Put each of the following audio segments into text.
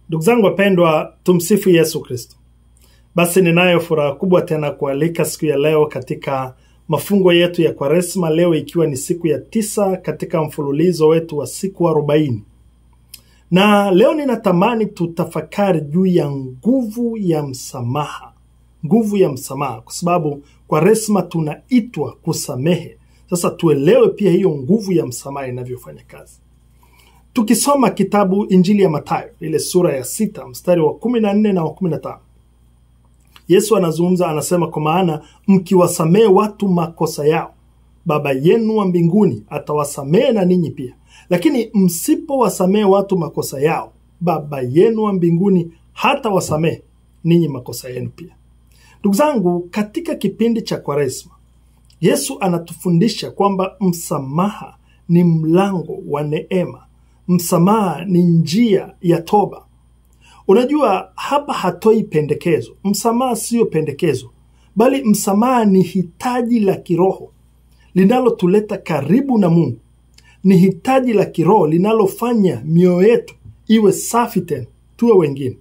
Ndugu zangu wapendwa, tumsifu Yesu Kristo. Basi ninayo furaha kubwa tena kualika siku ya leo katika mafungo yetu ya Kwaresma, leo ikiwa ni siku ya 9 katika mfululizo wetu wa siku 40. Na leo ninatamani tutafakari juu ya nguvu ya msamaha. Nguvu ya msamaha, kwa sababu Kwaresma tunaitwa kusamehe. Sasa tuelewe pia hiyo nguvu ya msamaha inavyofanya kazi. Tukisoma kitabu Injili ya Mathayo, ile sura ya 6 mstari wa 14 na wa 15. Yesu anazungumza, anasema, kwa maana mkiwasamehe watu makosa yao, Baba yenu wa mbinguni atawasamehe na ninyi pia. Lakini msipowasamehe watu makosa yao, Baba yenu wa mbinguni hatawasamehe ninyi makosa yenu pia. Ndugu zangu, katika kipindi cha Kwaresma, Yesu anatufundisha kwamba msamaha ni mlango wa neema. Msamaha ni njia ya toba. Unajua, hapa hatoi pendekezo. Msamaha sio pendekezo, bali msamaha ni hitaji la kiroho linalotuleta karibu na Mungu. Ni hitaji la kiroho linalofanya mioyo yetu iwe safi tena tuwe wengine.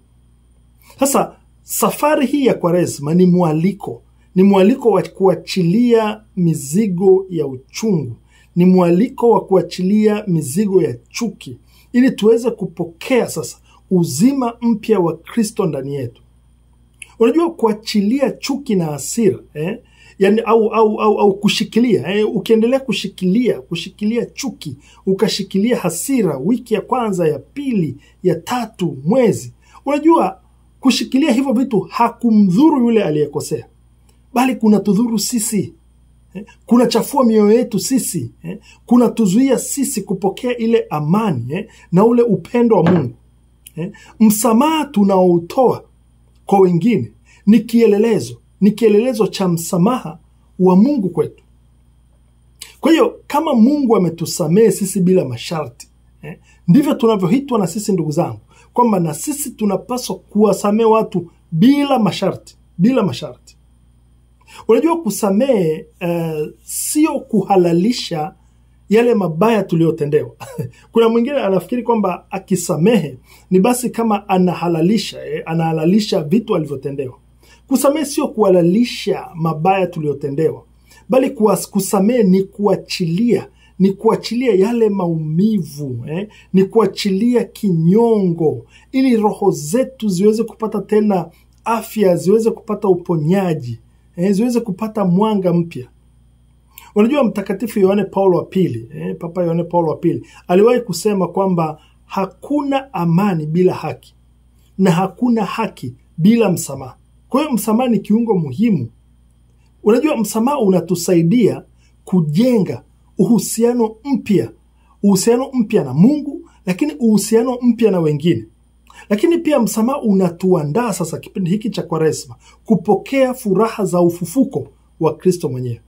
Sasa safari hii ya Kwaresma ni mwaliko. Ni mwaliko wa kuachilia mizigo ya uchungu. Ni mwaliko wa kuachilia mizigo ya chuki, ili tuweze kupokea sasa uzima mpya wa Kristo ndani yetu. Unajua, kuachilia chuki na hasira, yani au kushikilia, ukiendelea kushikilia chuki, ukashikilia hasira wiki ya kwanza, ya pili, ya tatu, mwezi. Unajua, kushikilia hivyo vitu hakumdhuru yule aliyekosea, bali kuna tudhuru sisi. Kuna chafua mioyo yetu sisi, kuna tuzuia sisi kupokea ile amani na ule upendo wa Mungu. Msamaha tunaoutoa kwa wengine ni kielelezo cha msamaha wa Mungu kwetu. Kwa hiyo kama Mungu ametusamehe sisi bila masharti, ndivyo tunavyoitwa na sisi, ndugu zangu, kwamba na sisi tunapaswa kuwasamehe watu bila masharti, bila masharti. Unajua, kusamehe sio kuhalalisha yale mabaya tuliyotendewa. Kuna mwingine anafikiri kwamba akisamehe ni basi kama anahalalisha vitu alivyotendewa. Kusamehe sio kuhalalisha mabaya tuliyotendewa, bali kusamehe ni kuachilia yale maumivu, ni kuachilia kinyongo, ili roho zetu ziweze kupata tena afya, ziweze kupata uponyaji, ziweze kupata mwanga mpya. Unajua, Mtakatifu Yohane Paulo wa Pili, Papa Yohane Paulo wa Pili aliwahi kusema kwamba hakuna amani bila haki na hakuna haki bila msamaha. Kwa hiyo msamaha ni kiungo muhimu. Unajua, msamaha unatusaidia kujenga uhusiano mpya na Mungu, lakini uhusiano mpya na wengine. Lakini pia msamaha unatuandaa sasa kipindi hiki cha Kwaresma kupokea furaha za ufufuko wa Kristo mwenyewe.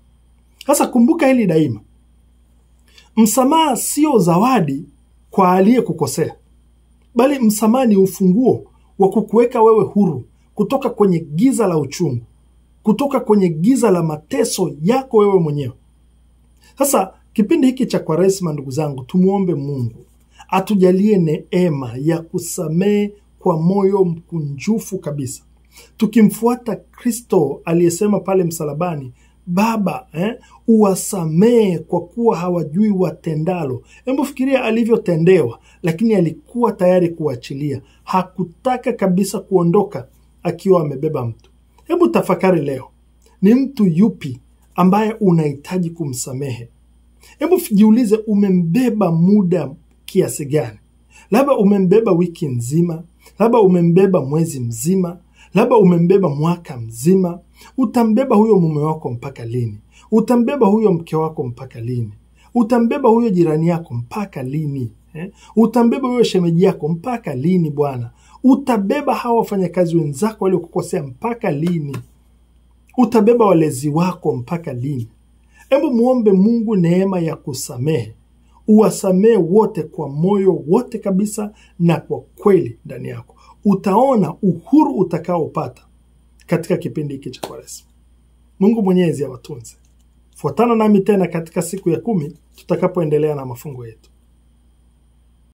Sasa kumbuka hili daima. Msamaha sio zawadi kwa aliyekukosea, bali msamaha ni ufunguo wa kukuweka wewe huru kutoka kwenye giza la uchungu, kutoka kwenye giza la mateso yako wewe mwenyewe. Sasa kipindi hiki cha Kwaresma, ndugu zangu, tumuombe Mungu atujalie neema ya kusamehe kwa moyo mkunjufu kabisa, tukimfuata Kristo aliyesema pale msalabani, Baba, uwasamehe kwa kuwa hawajui watendalo. Hebu fikiria alivyotendewa, lakini alikuwa tayari kuachilia. Hakutaka kabisa kuondoka akiwa amebeba mtu. Hebu tafakari leo, ni mtu yupi ambaye unahitaji kumsamehe? Hebu jiulize, umembeba muda kiasi gani? Labda umembeba wiki nzima, labda umembeba mwezi mzima, labda umembeba mwaka mzima. Utambeba huyo mume wako mpaka lini? Utambeba huyo mke wako mpaka lini? Utambeba huyo jirani yako mpaka lini? Utambeba huyo shemeji yako mpaka lini Bwana? Utabeba hawa wafanyakazi wenzako waliokukosea mpaka lini? Utabeba walezi wako mpaka lini? Hebu muombe Mungu neema ya kusamehe. Uwasamehe wote kwa moyo wote kabisa na kwa kweli ndani yako. Utaona uhuru utakaopata katika kipindi hiki cha Kwaresma. Mungu Mwenyezi awatunze. Fuatana nami tena katika siku ya 10 tutakapoendelea na mafungo yetu.